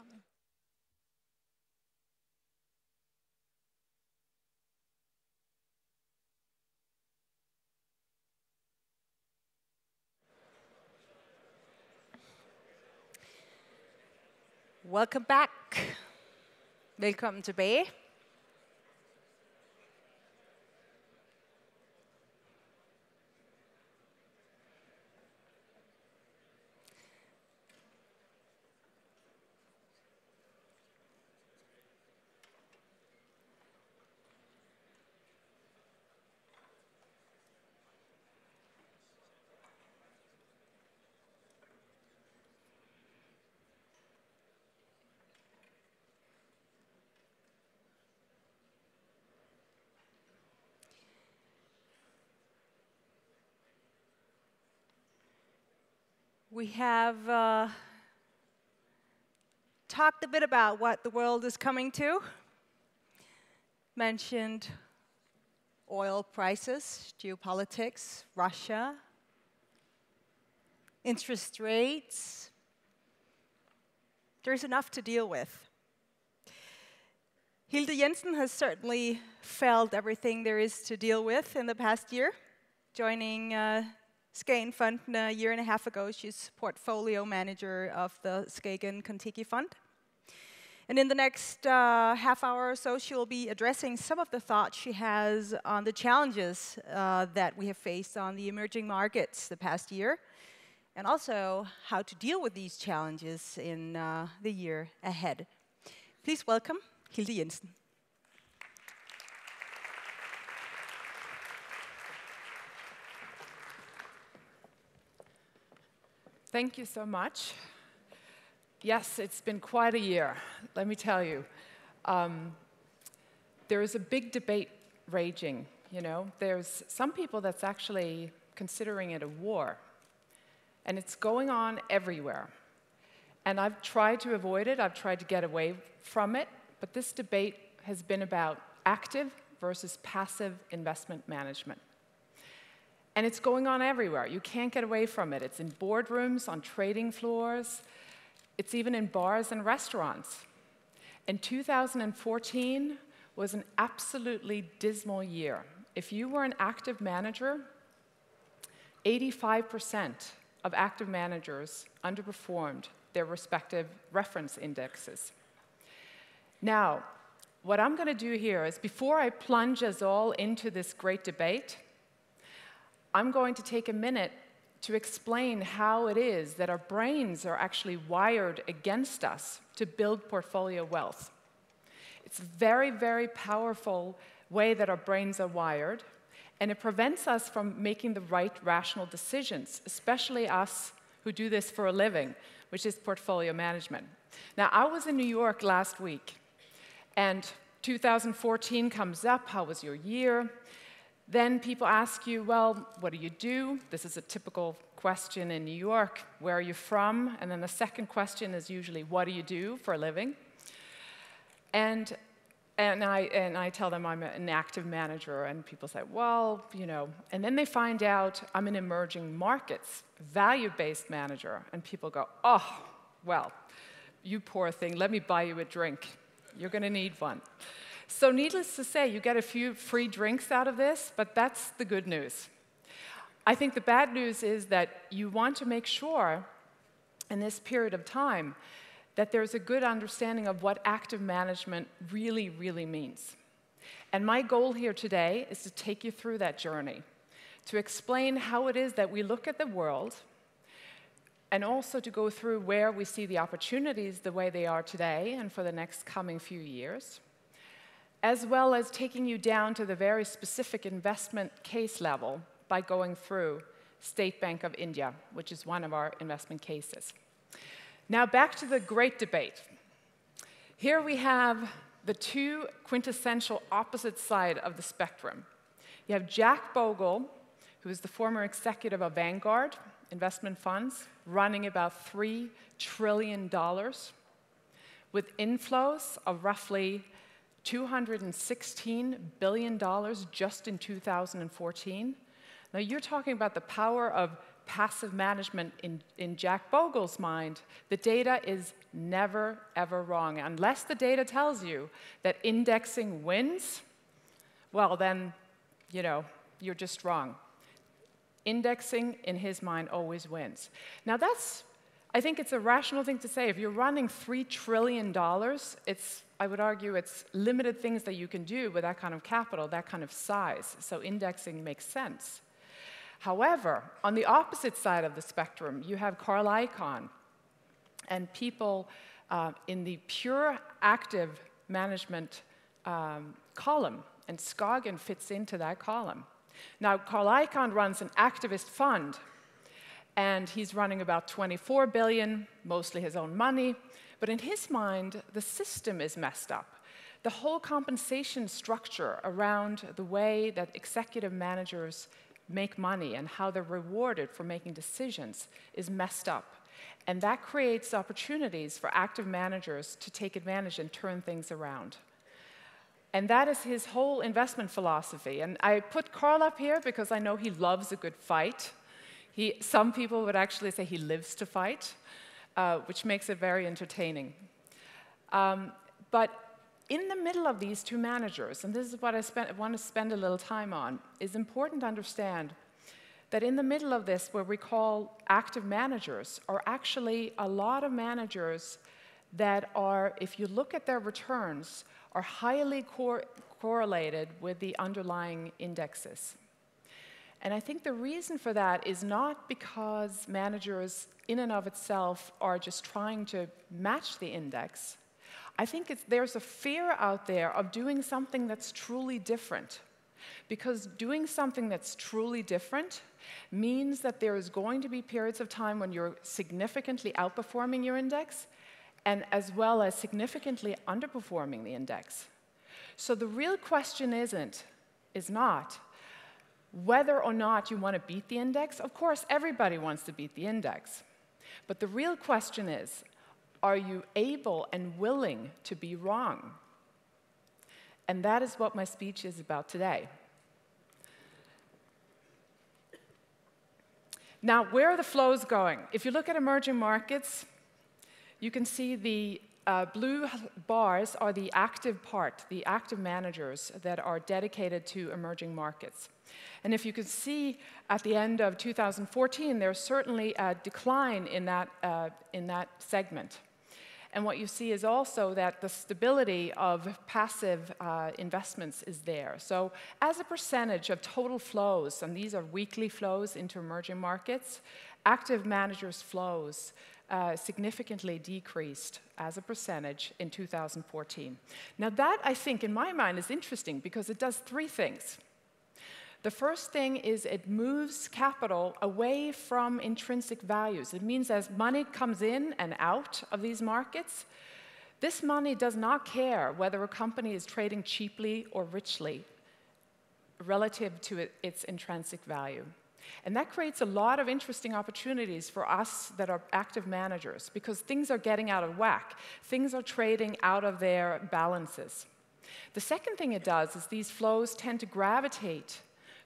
opvarmning. Welcome back. Velkommen tilbage. We have talked a bit about what the world is coming to. Mentioned oil prices, geopolitics, Russia, interest rates. There's enough to deal with. Hilde Jenssen has certainly felt everything there is to deal with in the past year, joining SKAGEN Fund a year and a half ago. She's portfolio manager of the SKAGEN Kon-Tiki fund. And in the next half hour or so, she'll be addressing some of the thoughts she has on the challenges that we have faced on the emerging markets the past year, and also how to deal with these challenges in the year ahead. Please welcome Hilde Jenssen. Thank you so much. Yes, it's been quite a year, let me tell you. There is a big debate raging, you know. There's some people that's actually considering it a war. And it's going on everywhere. And I've tried to avoid it, I've tried to get away from it, but this debate has been about active versus passive investment management. And it's going on everywhere. You can't get away from it. It's in boardrooms, on trading floors. It's even in bars and restaurants. And 2014 was an absolutely dismal year. If you were an active manager, 85% of active managers underperformed their respective reference indexes. Now, what I'm going to do here is, before I plunge us all into this great debate, I'm going to take a minute to explain how it is that our brains are actually wired against us to build portfolio wealth. It's a very, very powerful way that our brains are wired, and it prevents us from making the right rational decisions, especially us who do this for a living, which is portfolio management. Now, I was in New York last week, and 2014 comes up. How was your year? Then people ask you, well, what do you do? This is a typical question in New York. Where are you from? And then the second question is usually, what do you do for a living? And I tell them I'm an active manager, and people say, well, you know. And then they find out I'm an emerging markets, value-based manager. And people go, oh, well, you poor thing, let me buy you a drink. You're going to need one. So needless to say, you get a few free drinks out of this, but that's the good news. I think the bad news is that you want to make sure in this period of time that there's a good understanding of what active management really, really means. And my goal here today is to take you through that journey, to explain how it is that we look at the world, and also to go through where we see the opportunities the way they are today and for the next coming few years, as well as taking you down to the very specific investment case level by going through State Bank of India, which is one of our investment cases. Now back to the great debate. Here we have the two quintessential opposite side of the spectrum. You have Jack Bogle, who is the former executive of Vanguard investment funds, running about $3 trillion, with inflows of roughly $216 billion just in 2014. Now you're talking about the power of passive management in Jack Bogle's mind, the data is never, ever wrong. Unless the data tells you that indexing wins, well, then, you know, you're just wrong. Indexing, in his mind, always wins. Now, I think it's a rational thing to say. If you're running $3 trillion, I would argue it's limited things that you can do with that kind of capital, that kind of size. So indexing makes sense. However, on the opposite side of the spectrum, you have Carl Icahn and people in the pure active management column, and SKAGEN fits into that column. Now, Carl Icahn runs an activist fund, and he's running about $24 billion, mostly his own money. But in his mind, the system is messed up. The whole compensation structure around the way that executive managers make money and how they're rewarded for making decisions is messed up. And that creates opportunities for active managers to take advantage and turn things around. And that is his whole investment philosophy. And I put Carl up here because I know he loves a good fight. Some people would actually say he lives to fight, which makes it very entertaining. But in the middle of these two managers, and this is what I want to spend a little time on, is important to understand that in the middle of this, what we call active managers, are actually a lot of managers that are, if you look at their returns, are highly correlated with the underlying indexes. And I think the reason for that is not because managers in and of itself are just trying to match the index. I think there's a fear out there of doing something that's truly different. Because doing something that's truly different means that there is going to be periods of time when you're significantly outperforming your index, and as well as significantly underperforming the index. So the real question is not whether or not you want to beat the index. Of course, everybody wants to beat the index. But the real question is, are you able and willing to be wrong? And that is what my speech is about today. Now, where are the flows going? If you look at emerging markets, you can see the blue bars are the active part, the active managers that are dedicated to emerging markets. And if you can see at the end of 2014, there's certainly a decline in that segment. And what you see is also that the stability of passive investments is there. So as a percentage of total flows, and these are weekly flows into emerging markets, active managers' flows significantly decreased as a percentage in 2014. Now that, I think, in my mind, is interesting because it does three things. The first thing is it moves capital away from intrinsic values. It means as money comes in and out of these markets, this money does not care whether a company is trading cheaply or richly relative to its intrinsic value. And that creates a lot of interesting opportunities for us that are active managers because things are getting out of whack. Things are trading out of their balances. The second thing it does is these flows tend to gravitate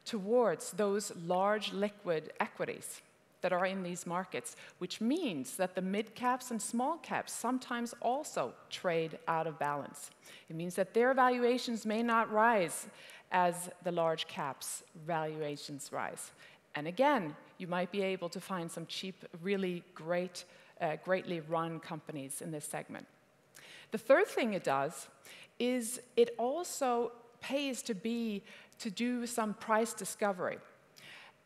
towards those large liquid equities that are in these markets, which means that the mid-caps and small caps sometimes also trade out of balance. It means that their valuations may not rise as the large caps' valuations rise. And again, you might be able to find some cheap, really greatly run companies in this segment. The third thing it does is it also pays to do some price discovery.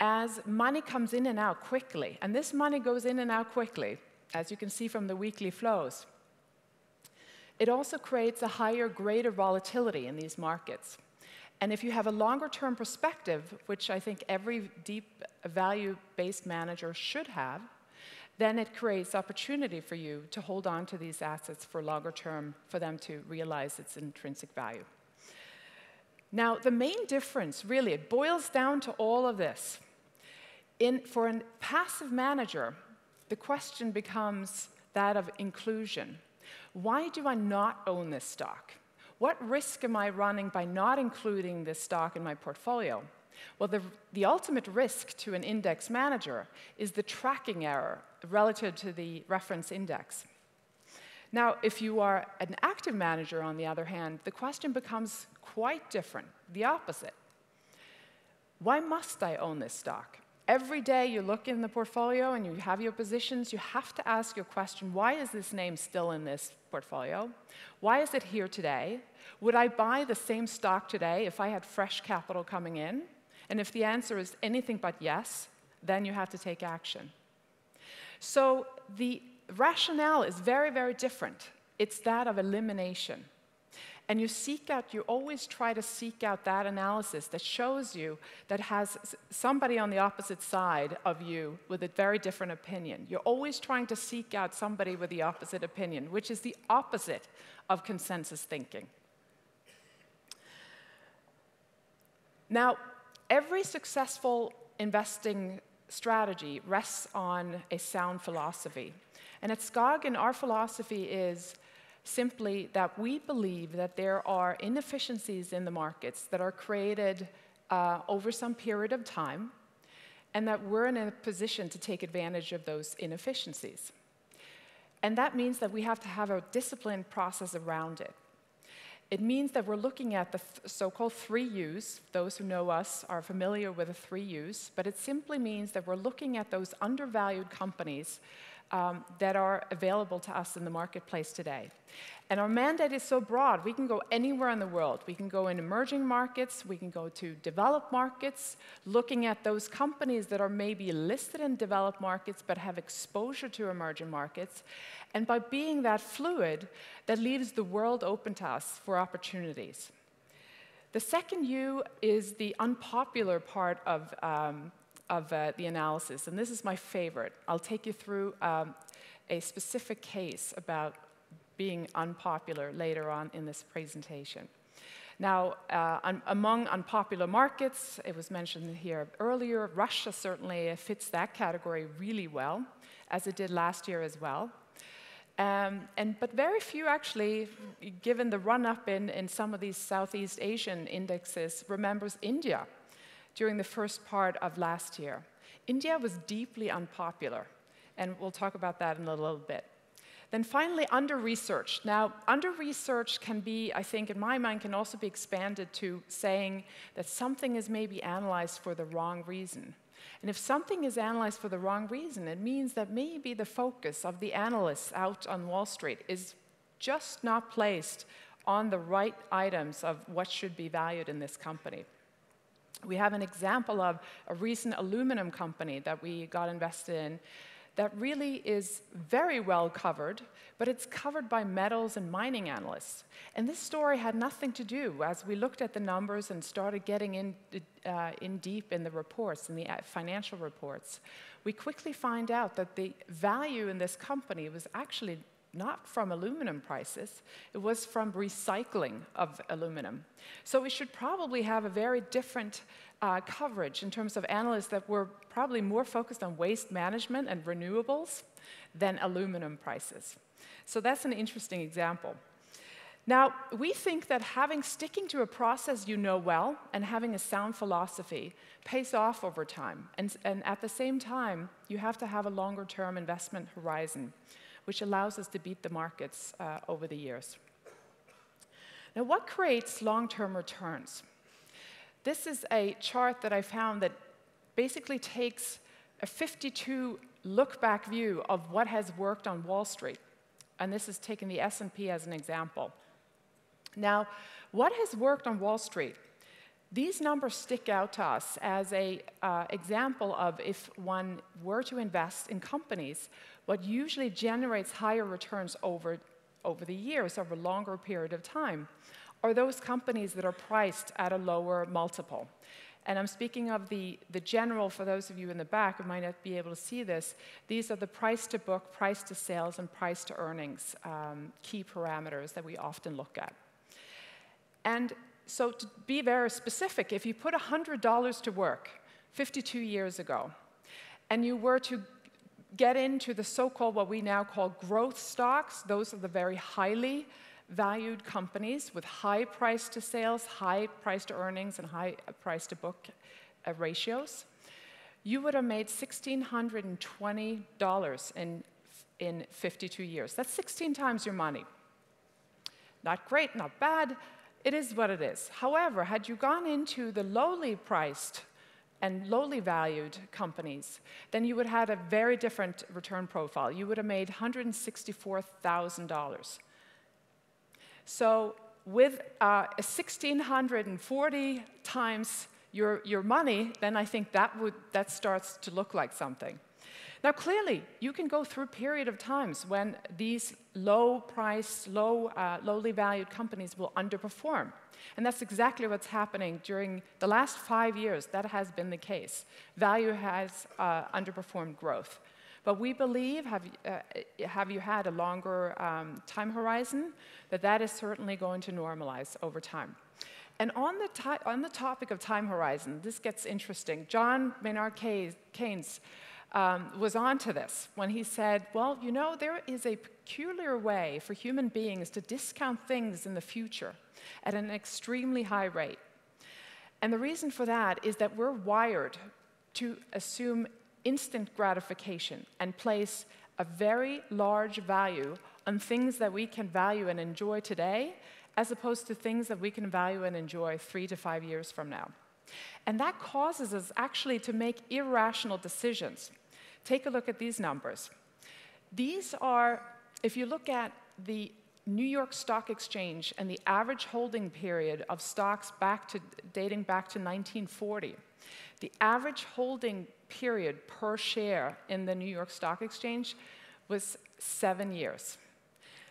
As money comes in and out quickly, and this money goes in and out quickly, as you can see from the weekly flows, it also creates a higher, greater volatility in these markets. And if you have a longer-term perspective, which I think every deep value-based manager should have, then it creates opportunity for you to hold on to these assets for longer term, for them to realize its intrinsic value. Now, the main difference, really, it boils down to all of this. For a passive manager, the question becomes that of inclusion. Why do I not own this stock? What risk am I running by not including this stock in my portfolio? Well, the ultimate risk to an index manager is the tracking error relative to the reference index. Now, if you are an active manager, on the other hand, the question becomes quite different, the opposite. Why must I own this stock? Every day you look in the portfolio and you have your positions, you have to ask your question, why is this name still in this portfolio? Why is it here today? Would I buy the same stock today if I had fresh capital coming in? And if the answer is anything but yes, then you have to take action. So the rationale is very, very different. It's that of elimination. And you always try to seek out that analysis that shows you, that has somebody on the opposite side of you with a very different opinion. You're always trying to seek out somebody with the opposite opinion, which is the opposite of consensus thinking. Now, every successful investing strategy rests on a sound philosophy. And at SKAGEN, our philosophy is simply that we believe that there are inefficiencies in the markets that are created over some period of time, and that we're in a position to take advantage of those inefficiencies. And that means that we have to have a disciplined process around it. It means that we're looking at the so-called 3 U's. Those who know us are familiar with the 3 U's, but it simply means that we're looking at those undervalued companies that are available to us in the marketplace today. And our mandate is so broad, we can go anywhere in the world. We can go in emerging markets, we can go to developed markets, looking at those companies that are maybe listed in developed markets but have exposure to emerging markets. And by being that fluid, that leaves the world open to us for opportunities. The second U is the unpopular part of the analysis, and this is my favorite. I'll take you through a specific case about being unpopular later on in this presentation. Now, among unpopular markets, it was mentioned here earlier, Russia certainly fits that category really well, as it did last year as well. But very few actually, given the run-up in some of these Southeast Asian indexes, remembers India during the first part of last year. India was deeply unpopular, and we'll talk about that in a little bit. Then finally, under-researched. Now, under-researched can be, I think, in my mind, can also be expanded to saying that something is maybe analyzed for the wrong reason. And if something is analyzed for the wrong reason, it means that maybe the focus of the analysts out on Wall Street is just not placed on the right items of what should be valued in this company. We have an example of a recent aluminum company that we got invested in that really is very well covered, but it's covered by metals and mining analysts. And this story had nothing to do, as we looked at the numbers and started getting in deep in the reports, in the financial reports, we quickly find out that the value in this company was actually not from aluminum prices, it was from recycling of aluminum. So we should probably have a very different coverage in terms of analysts that were probably more focused on waste management and renewables than aluminum prices. So that's an interesting example. Now, we think that sticking to a process you know well and having a sound philosophy pays off over time. And at the same time, you have to have a longer-term investment horizon, which allows us to beat the markets over the years. Now, what creates long-term returns? This is a chart that I found that basically takes a 52 look-back view of what has worked on Wall Street. And this is taking the S&P as an example. Now, what has worked on Wall Street? These numbers stick out to us as an example of if one were to invest in companies, what usually generates higher returns over the years, over a longer period of time, are those companies that are priced at a lower multiple. And I'm speaking of the general, for those of you in the back who might not be able to see this, these are the price to book, price to sales, and price to earnings key parameters that we often look at. And so to be very specific, if you put $100 to work 52 years ago, and you were to get into the so-called, what we now call growth stocks, those are the very highly valued companies with high price to sales, high price to earnings, and high price to book ratios, you would have made $1,620 in 52 years. That's 16 times your money. Not great, not bad. It is what it is. However, had you gone into the lowly priced and lowly valued companies, then you would have had a very different return profile. You would have made $164,000. So with 1,640 times your money, then I think that starts to look like something. Now, clearly, you can go through a period of times when these low-priced, lowly valued companies will underperform. And that's exactly what's happening during the last 5 years. That has been the case. Value has underperformed growth. But we believe, have you had a longer time horizon, that is certainly going to normalize over time. And on the topic of time horizon, this gets interesting. John Maynard Keynes was onto this when he said, well, you know, there is a peculiar way for human beings to discount things in the future at an extremely high rate. And the reason for that is that we're wired to assume instant gratification and place a very large value on things that we can value and enjoy today, as opposed to things that we can value and enjoy 3 to 5 years from now. And that causes us actually to make irrational decisions. Take a look at these numbers. These are, if you look at the New York Stock Exchange and the average holding period of stocks dating back to 1940, the average holding period per share in the New York Stock Exchange was 7 years.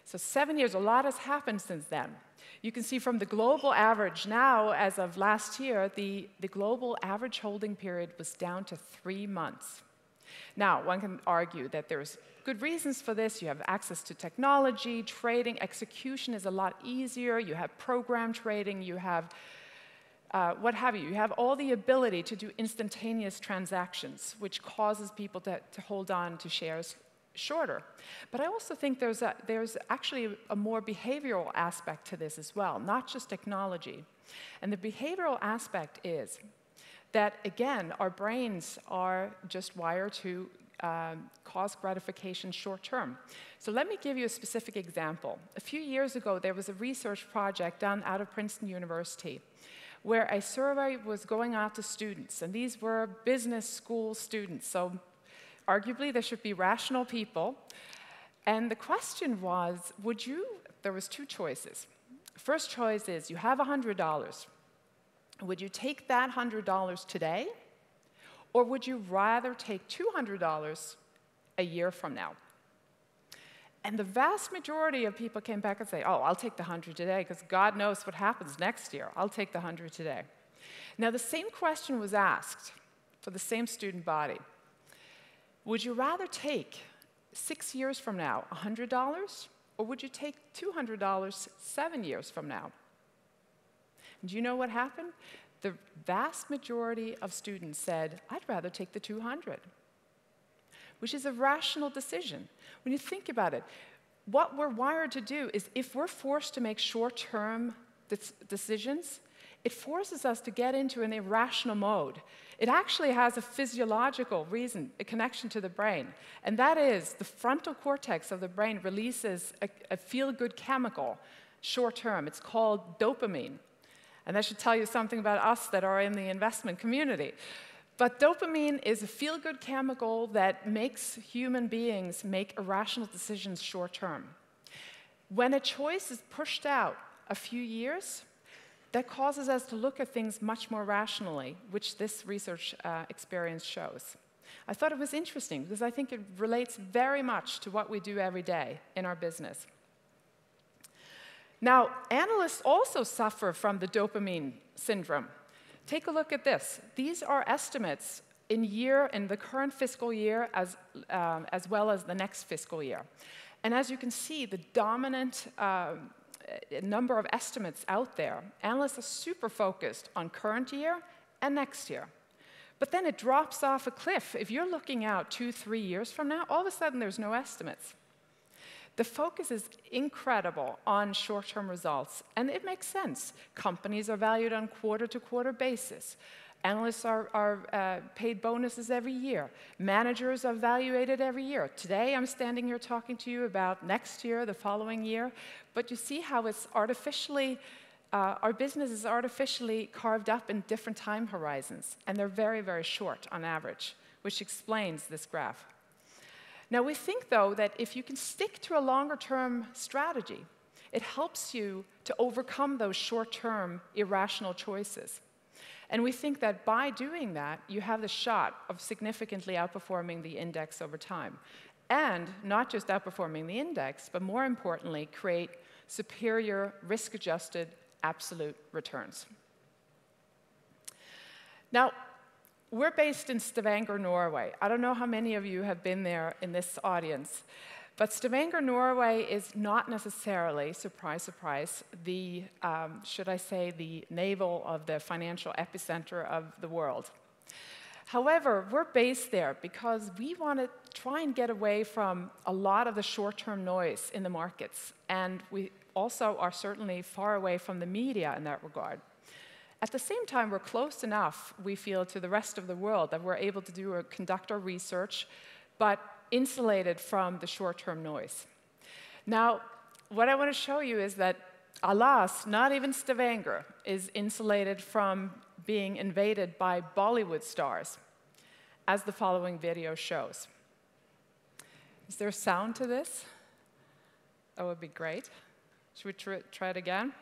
So 7 years, a lot has happened since then. You can see from the global average now, as of last year, the global average holding period was down to 3 months. Now, one can argue that there's good reasons for this. You have access to technology, trading, execution is a lot easier. You have program trading, you have what have you. You have all the ability to do instantaneous transactions, which causes people to hold on to shares shorter. But I also think there's actually a more behavioral aspect to this as well, not just technology. And the behavioral aspect is that, again, our brains are just wired to cause gratification short term. So let me give you a specific example. A few years ago, there was a research project done out of Princeton University where a survey was going out to students, and these were business school students, so arguably they should be rational people. And the question was, there was 2 choices. First choice is, you have $100. Would you take that $100 today, or would you rather take $200 a year from now? And the vast majority of people came back and say, oh, I'll take the 100 today, because God knows what happens next year. I'll take the 100 today. Now, the same question was asked for the same student body. Would you rather take 6 years from now $100, or would you take $200 7 years from now? Do you know what happened? The vast majority of students said, I'd rather take the 200, which is a rational decision. When you think about it, what we're wired to do is, if we're forced to make short-term decisions, it forces us to get into an irrational mode. It actually has a physiological reason, a connection to the brain, and that is the frontal cortex of the brain releases a feel-good chemical short-term. It's called dopamine. And that should tell you something about us that are in the investment community. But dopamine is a feel-good chemical that makes human beings make irrational decisions short-term. When a choice is pushed out a few years, that causes us to look at things much more rationally, which this research experience shows. I thought it was interesting because I think it relates very much to what we do every day in our business. Now, analysts also suffer from the dopamine syndrome. Take a look at this. These are estimates in the current fiscal year as well as the next fiscal year. And as you can see, the dominant number of estimates out there, analysts are super focused on current year and next year. But then it drops off a cliff. If you're looking out 2-3 years from now, all of a sudden there's no estimates. The focus is incredible on short-term results, and it makes sense. Companies are valued on quarter-to-quarter basis. Analysts are paid bonuses every year. Managers are evaluated every year. Today, I'm standing here talking to you about next year, the following year. But you see how it's artificially, our business is artificially carved up in different time horizons. And they're very, very short on average, which explains this graph. Now, we think, though, that if you can stick to a longer-term strategy, it helps you to overcome those short-term irrational choices. And we think that by doing that, you have the shot of significantly outperforming the index over time. And not just outperforming the index, but more importantly, create superior risk-adjusted absolute returns. Now, we're based in Stavanger, Norway. I don't know how many of you have been there in this audience. But Stavanger, Norway is not necessarily, surprise, surprise, the, should I say, the navel of the financial epicenter of the world. However, we're based there because we want to try and get away from a lot of the short-term noise in the markets. And we also are certainly far away from the media in that regard. At the same time, we're close enough, we feel, to the rest of the world that we're able to conduct our research, but insulated from the short-term noise. Now, what I want to show you is that, alas, not even Stavanger is insulated from being invaded by Bollywood stars, as the following video shows. Is there sound to this? That would be great. Should we try it again?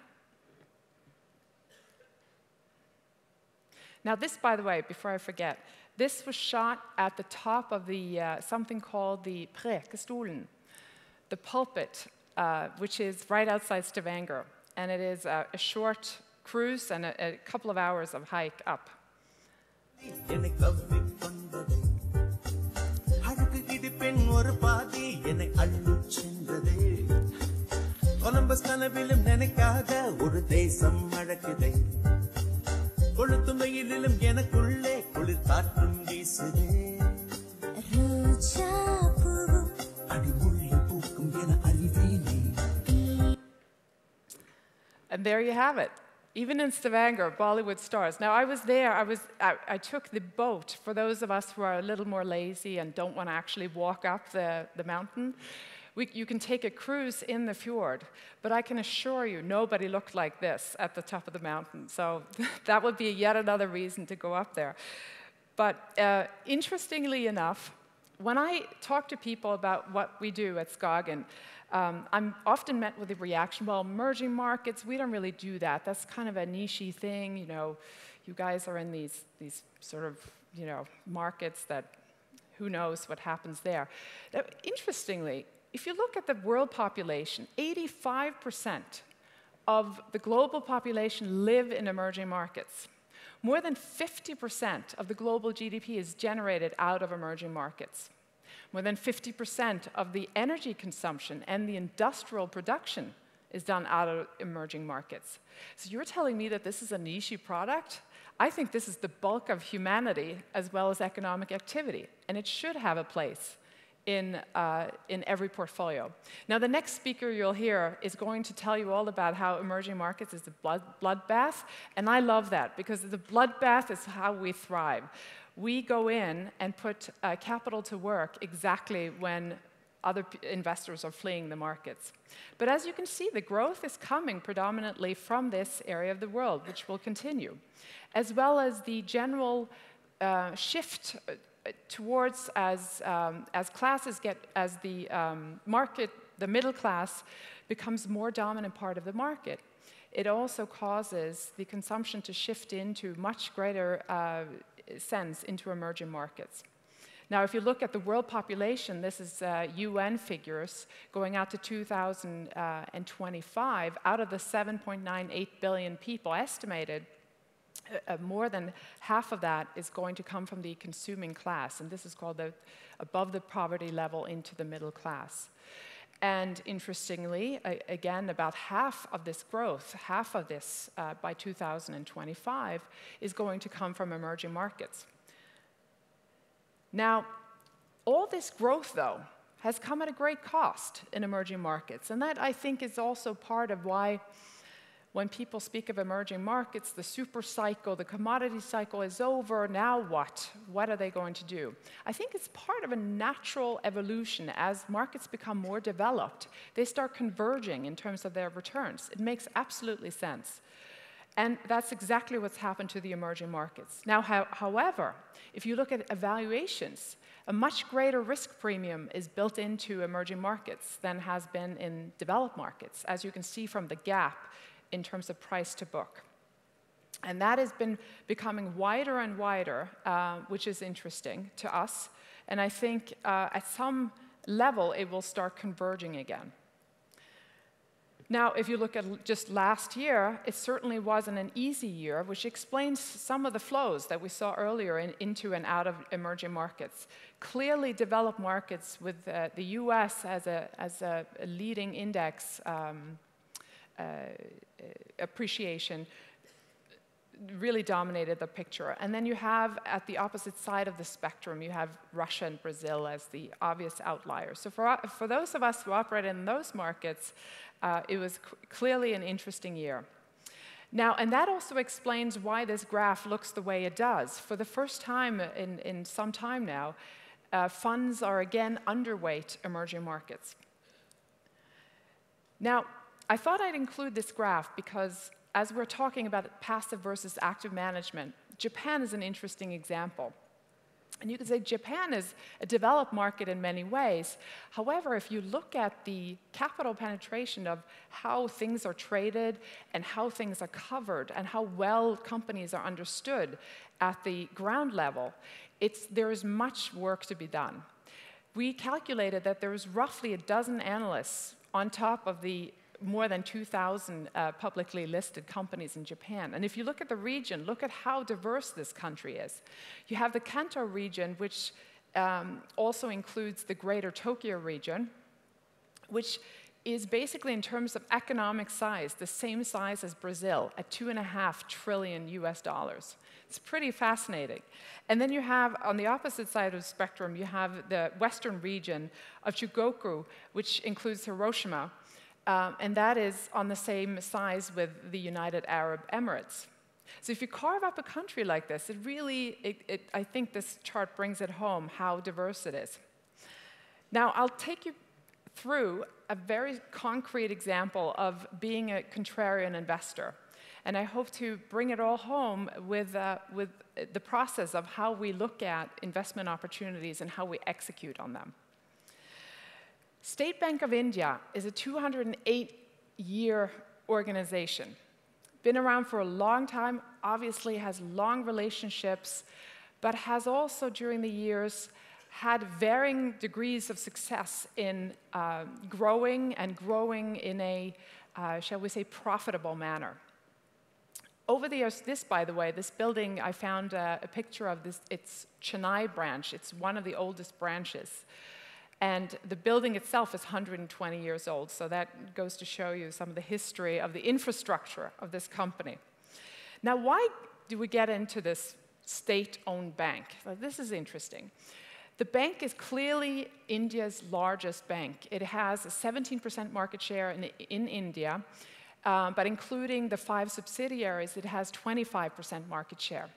Now this, by the way, before I forget, this was shot at the top of the something called the Prekestolen, the pulpit, which is right outside Stavanger. And it is a short cruise and a couple of hours of hike up. And there you have it. Even in Stavanger, Bollywood stars. Now, I was there. I took the boat. For those of us who are a little more lazy and don't want to actually walk up the mountain, you can take a cruise in the fjord. But I can assure you, nobody looked like this at the top of the mountain. So that would be yet another reason to go up there. But interestingly enough, when I talk to people about what we do at SKAGEN, I'm often met with the reaction, well, emerging markets, we don't really do that. That's kind of a niche-y thing. You know, you guys are in these sort of, markets that who knows what happens there. Now, interestingly, if you look at the world population, 85% of the global population live in emerging markets. More than 50% of the global GDP is generated out of emerging markets. More than 50% of the energy consumption and the industrial production is done out of emerging markets. So you're telling me that this is a niche product? I think this is the bulk of humanity as well as economic activity, and it should have a place in every portfolio. Now, the next speaker you'll hear is going to tell you all about how emerging markets is a bloodbath, and I love that because the bloodbath is how we thrive. We go in and put capital to work exactly when other investors are fleeing the markets. But as you can see, the growth is coming predominantly from this area of the world, which will continue, as well as the general shift towards as classes get, as the market, the middle class becomes more dominant part of the market. It also causes the consumption to shift into much greater sense into emerging markets. Now, if you look at the world population, this is UN figures going out to 2025. Out of the 7.98 billion people estimated, more than half of that is going to come from the consuming class, and this is called the above the poverty level into the middle class. And interestingly, again, about half of this growth, half of this by 2025, is going to come from emerging markets. Now, all this growth, though, has come at a great cost in emerging markets, and that, I think, is also part of why when people speak of emerging markets, the super cycle, the commodity cycle is over, now what? What are they going to do? I think it's part of a natural evolution. As markets become more developed, they start converging in terms of their returns. It makes absolutely sense. And that's exactly what's happened to the emerging markets. Now, however, if you look at evaluations, a much greater risk premium is built into emerging markets than has been in developed markets, as you can see from the gap in terms of price to book. And that has been becoming wider and wider, which is interesting to us. And I think at some level, it will start converging again. Now, if you look at just last year, it certainly wasn't an easy year, which explains some of the flows that we saw earlier into and out of emerging markets. Clearly, developed markets with the US as a leading index appreciation really dominated the picture. And then you have, at the opposite side of the spectrum, you have Russia and Brazil as the obvious outliers. So for those of us who operate in those markets, it was clearly an interesting year. Now, and that also explains why this graph looks the way it does. For the first time in some time now, funds are again underweight emerging markets. Now, I thought I'd include this graph because as we're talking about passive versus active management, Japan is an interesting example. And you could say Japan is a developed market in many ways. However, if you look at the capital penetration of how things are traded and how things are covered and how well companies are understood at the ground level, there is much work to be done. We calculated that there is roughly a dozen analysts on top of the more than 2,000 publicly listed companies in Japan. And if you look at the region, look at how diverse this country is. You have the Kanto region, which also includes the greater Tokyo region, which is basically, in terms of economic size, the same size as Brazil at $2.5 trillion US. It's pretty fascinating. And then you have, on the opposite side of the spectrum, you have the western region of Chugoku, which includes Hiroshima, and that is on the same size with the United Arab Emirates. So if you carve up a country like this, I think this chart brings it home how diverse it is. Now, I'll take you through a very concrete example of being a contrarian investor. And I hope to bring it all home with the process of how we look at investment opportunities and how we execute on them. State Bank of India is a 208-year organization. Been around for a long time, obviously has long relationships, but has also, during the years, had varying degrees of success in growing in a, shall we say, profitable manner. Over the years, by the way, this building, I found a picture of this, its Chennai branch. It's one of the oldest branches. And the building itself is 120 years old, so that goes to show you some of the history of the infrastructure of this company. Now, why do we get into this state-owned bank? Well, this is interesting. The bank is clearly India's largest bank. It has a 17% market share in India, but including the 5 subsidiaries, it has 25% market share.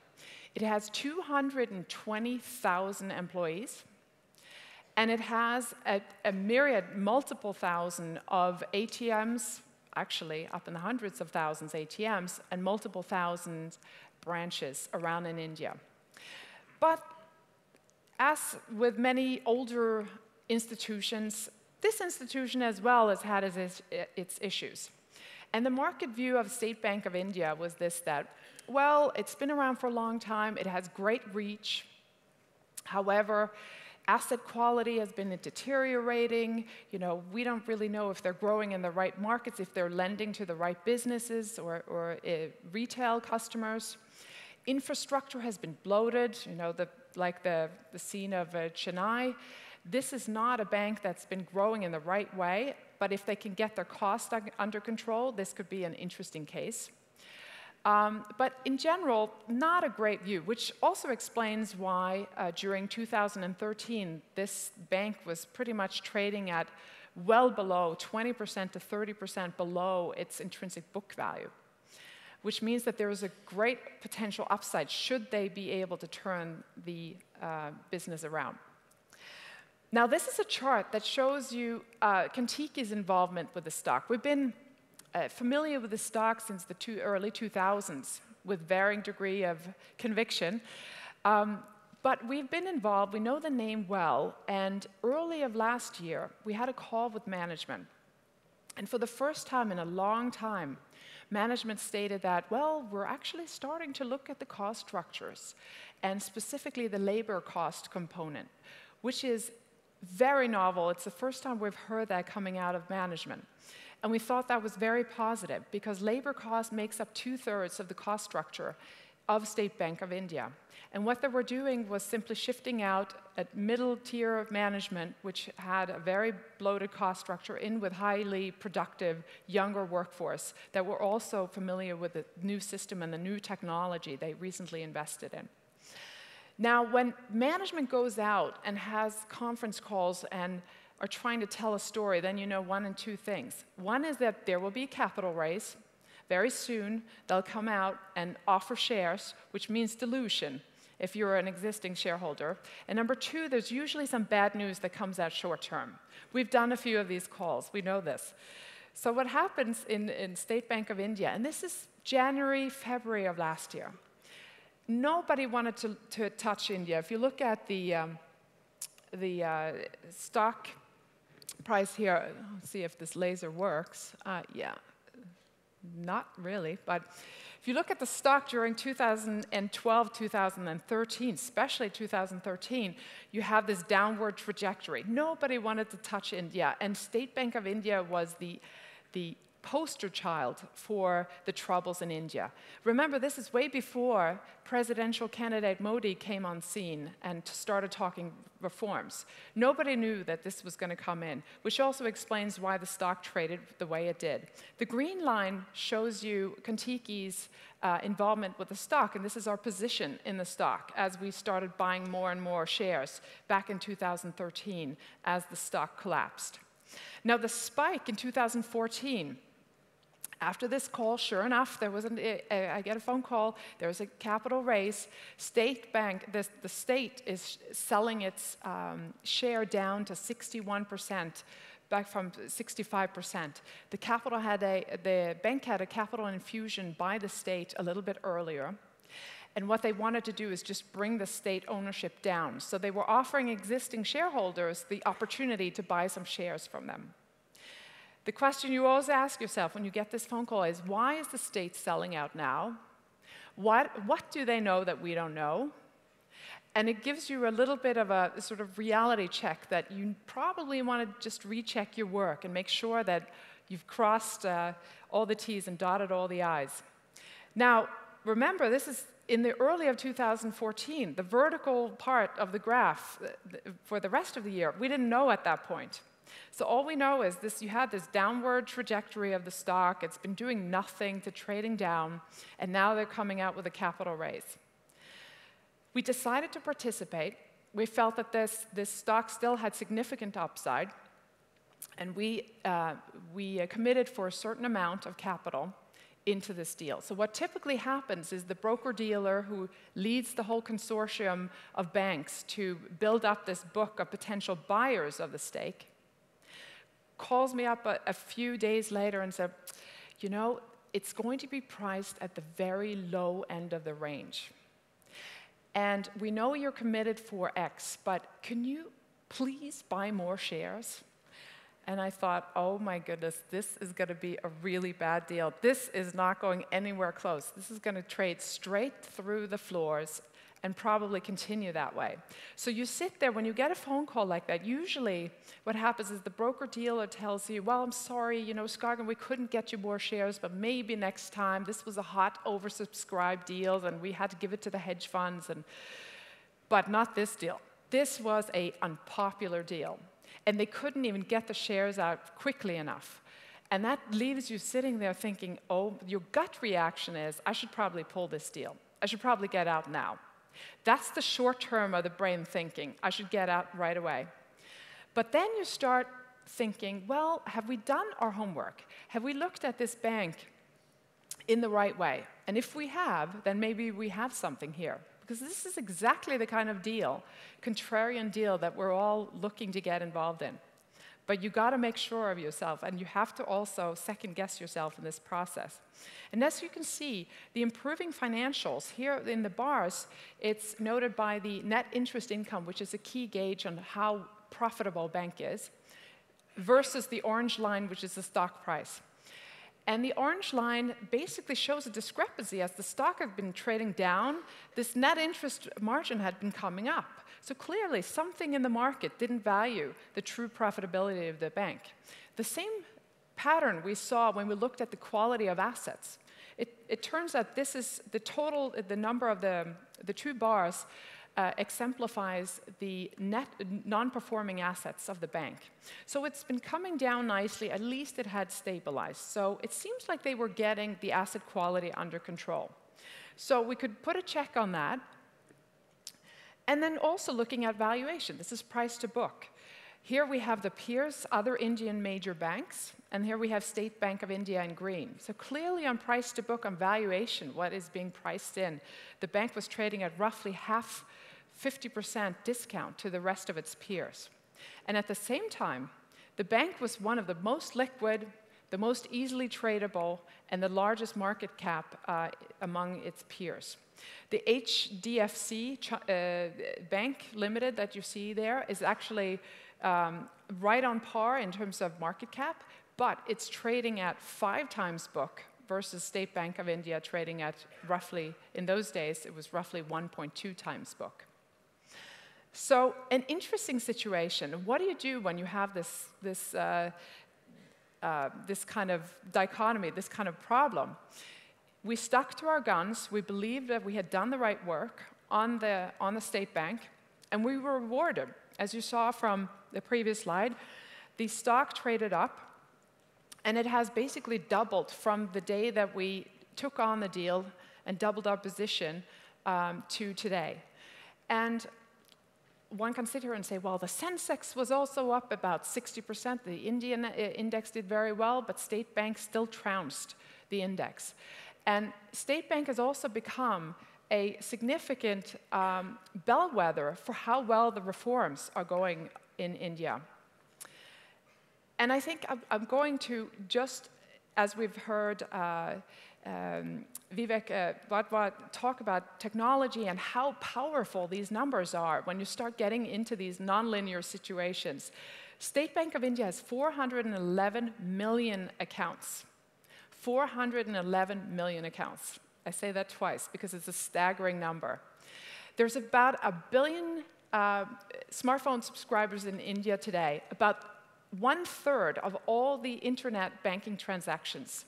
It has 220,000 employees. And it has a myriad, multiple thousand of ATMs, actually up in the hundreds of thousands ATMs, and multiple thousand branches around in India. But as with many older institutions, this institution as well has had its issues. And the market view of State Bank of India was this, that, well, it's been around for a long time, it has great reach. However, asset quality has been deteriorating. We don't really know if they're growing in the right markets, if they're lending to the right businesses or retail customers. Infrastructure has been bloated, like the scene of Chennai. This is not a bank that's been growing in the right way, but if they can get their costs under control, this could be an interesting case. But in general, not a great view, which also explains why during 2013, this bank was pretty much trading at well below 20% to 30% below its intrinsic book value. which means that there is a great potential upside should they be able to turn the business around. Now, this is a chart that shows you Kon-Tiki's involvement with the stock. We've been familiar with the stock since the early 2000s with varying degree of conviction. But we've been involved, we know the name well, and early of last year, we had a call with management. And for the first time in a long time, management stated that, well, we're actually starting to look at the cost structures, and specifically the labor cost component, which is very novel. It's the first time we've heard that coming out of management. And we thought that was very positive, because labor cost makes up 2/3 of the cost structure of State Bank of India. And what they were doing was simply shifting out a middle tier of management, which had a very bloated cost structure, in with highly productive, younger workforce that were also familiar with the new system and the new technology they recently invested in. Now, when management goes out and has conference calls and are trying to tell a story, then you know one and two things. One is that there will be a capital raise. Very soon, they'll come out and offer shares, which means dilution if you're an existing shareholder. And number two, there's usually some bad news that comes out short term. We've done a few of these calls. We know this. So what happens in State Bank of India, and this is January, February of last year, nobody wanted to touch India. If you look at the stock price here, let's see if this laser works. Yeah, not really. But if you look at the stock during 2012, 2013, especially 2013, you have this downward trajectory. Nobody wanted to touch India, and State Bank of India was the poster child for the troubles in India. Remember, this is way before presidential candidate Modi came on scene and started talking reforms. Nobody knew that this was going to come in, which also explains why the stock traded the way it did. The green line shows you Kon-Tiki's involvement with the stock, and this is our position in the stock as we started buying more and more shares back in 2013 as the stock collapsed. Now, the spike in 2014, after this call, sure enough, there was I get a phone call, there was a capital raise. State Bank, the state is selling its share down to 61%, back from 65%. The bank had a capital infusion by the state a little bit earlier. And what they wanted to do is just bring the state ownership down. So they were offering existing shareholders the opportunity to buy some shares from them. The question you always ask yourself when you get this phone call is, why is the state selling out now? What do they know that we don't know? And it gives you a little bit of a sort of reality check that you probably want to just recheck your work and make sure that you've crossed all the T's and dotted all the I's. Now, remember, this is in the early of 2014, the vertical part of the graph for the rest of the year, we didn't know at that point. So all we know is you had this downward trajectory of the stock. It's been doing nothing to trading down, and now they're coming out with a capital raise. We decided to participate. We felt that this stock still had significant upside, and we committed for a certain amount of capital into this deal. So what typically happens is the broker-dealer who leads the whole consortium of banks to build up this book of potential buyers of the stake calls me up a few days later and said, you know, it's going to be priced at the very low end of the range. And we know you're committed for X, but can you please buy more shares? And I thought, oh my goodness, this is going to be a really bad deal. This is not going anywhere close. This is going to trade straight through the floors and probably continue that way. So you sit there, when you get a phone call like that, usually what happens is the broker-dealer tells you, well, I'm sorry, you know, SKAGEN, we couldn't get you more shares, but maybe next time. This was a hot, oversubscribed deal, and we had to give it to the hedge funds, but not this deal. This was an unpopular deal, and they couldn't even get the shares out quickly enough. And that leaves you sitting there thinking, oh, your gut reaction is, I should probably pull this deal. I should probably get out now. That's the short term of the brain thinking. I should get out right away. But then you start thinking, well, have we done our homework? Have we looked at this bank in the right way. And if we have, then maybe we have something here. Because this is exactly the kind of deal, contrarian deal, that we're all looking to get involved in. But you got to make sure of yourself, and you have to also second-guess yourself in this process. And as you can see, the improving financials, here in the bars, it's noted by the net interest income, which is a key gauge on how profitable a bank is, versus the orange line, which is the stock price. And the orange line basically shows a discrepancy. As the stock had been trading down, this net interest margin had been coming up. So clearly, something in the market didn't value the true profitability of the bank. The same pattern we saw when we looked at the quality of assets. It turns out this is the total, the number of the two bars exemplifies the net non-performing assets of the bank. So it's been coming down nicely, at least it had stabilized. So it seems like they were getting the asset quality under control. So we could put a check on that. And then also looking at valuation. This is price to book. Here we have the peers, other Indian major banks, and here we have State Bank of India in green. So clearly on price to book, on valuation, what is being priced in, the bank was trading at roughly 50% discount to the rest of its peers. And at the same time, the bank was one of the most liquid, the most easily tradable, and the largest market cap among its peers. The HDFC Bank Limited that you see there is actually right on par in terms of market cap, but it's trading at 5 times book versus State Bank of India trading at roughly, in those days, it was roughly 1.2 times book. So an interesting situation. What do you do when you have this kind of dichotomy, this kind of problem? We stuck to our guns. We believed that we had done the right work on the State Bank, and we were rewarded. As you saw from the previous slide, the stock traded up, and it has basically doubled from the day that we took on the deal and doubled our position to today. And one can sit here and say, well, the Sensex was also up about 60%. The Indian index did very well, but State Bank still trounced the index. And State Bank has also become a significant bellwether for how well the reforms are going in India. And I think I'm going to just, as we've heard Vivek Wadhwa talk about technology and how powerful these numbers are when you start getting into these nonlinear situations. State Bank of India has 411 million accounts. 411 million accounts. I say that twice because it's a staggering number. There's about 1 billion smartphone subscribers in India today. About 1/3 of all the internet banking transactions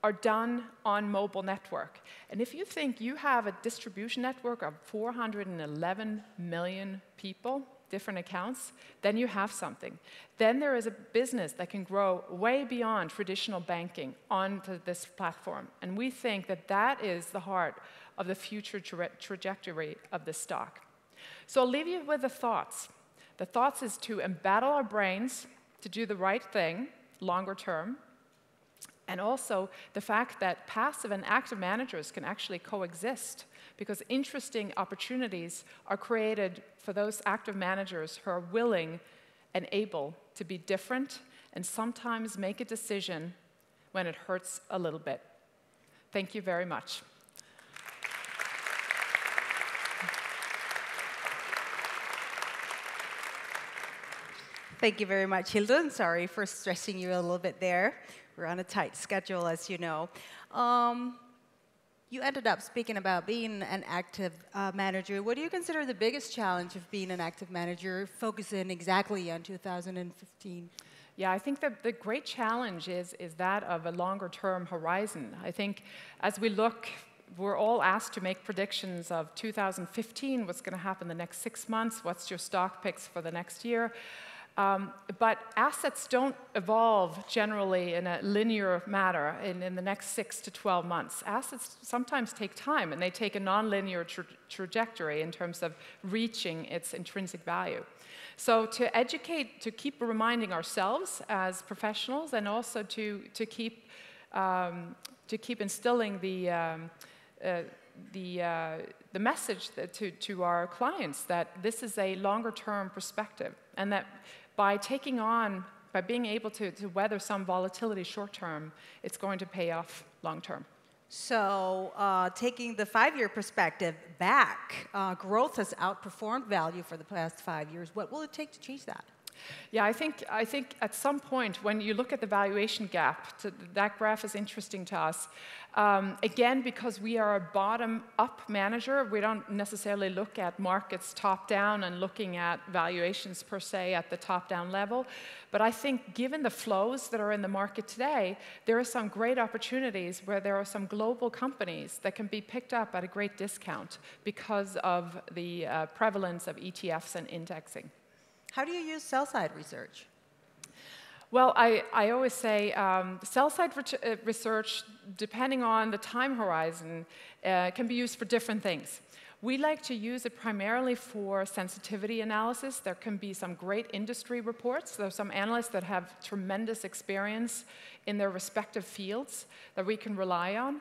are done on mobile network. And if you think you have a distribution network of 411 million people, different accounts, then you have something. Then there is a business that can grow way beyond traditional banking onto this platform. And we think that that is the heart of the future trajectory of the stock. So I'll leave you with the thoughts. The thoughts is to embattle our brains to do the right thing longer term, and also the fact that passive and active managers can actually coexist, because interesting opportunities are created for those active managers who are willing and able to be different and sometimes make a decision when it hurts a little bit. Thank you very much. Thank you very much, Hilde. Sorry for stressing you a little bit there. We're on a tight schedule, as you know. You ended up speaking about being an active manager. What do you consider the biggest challenge of being an active manager, focusing exactly on 2015? Yeah, I think that the great challenge is that of a longer-term horizon. I think as we look, we're all asked to make predictions of 2015, what's going to happen the next 6 months, what's your stock picks for the next year. But assets don't evolve generally in a linear manner in the next 6 to 12 months. Assets sometimes take time, and they take a nonlinear trajectory in terms of reaching its intrinsic value. So to educate, to keep reminding ourselves as professionals, and also to keep instilling the message to our clients that this is a longer-term perspective, and that by being able to weather some volatility short-term, it's going to pay off long-term. So taking the 5-year perspective back, growth has outperformed value for the past 5 years. What will it take to change that? Yeah, I think at some point when you look at the valuation gap, that graph is interesting to us. Again, because we are a bottom-up manager, we don't necessarily look at markets top-down and looking at valuations per se at the top-down level. But I think given the flows that are in the market today, there are some great opportunities where there are some global companies that can be picked up at a great discount because of the prevalence of ETFs and indexing. How do you use sell-side research? Well, I always say sell-side research, depending on the time horizon, can be used for different things. We like to use it primarily for sensitivity analysis. There can be some great industry reports. There are some analysts that have tremendous experience in their respective fields that we can rely on.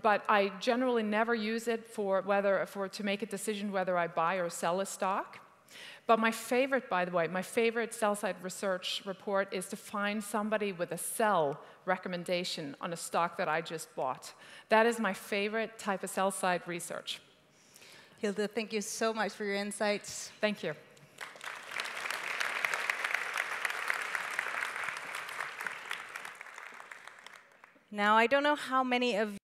But I generally never use it to make a decision whether I buy or sell a stock. But my favorite, by the way, my favorite sell-side research report is to find somebody with a sell recommendation on a stock that I just bought. That is my favorite type of sell-side research. Hilde, thank you so much for your insights. Thank you. Now, I don't know how many of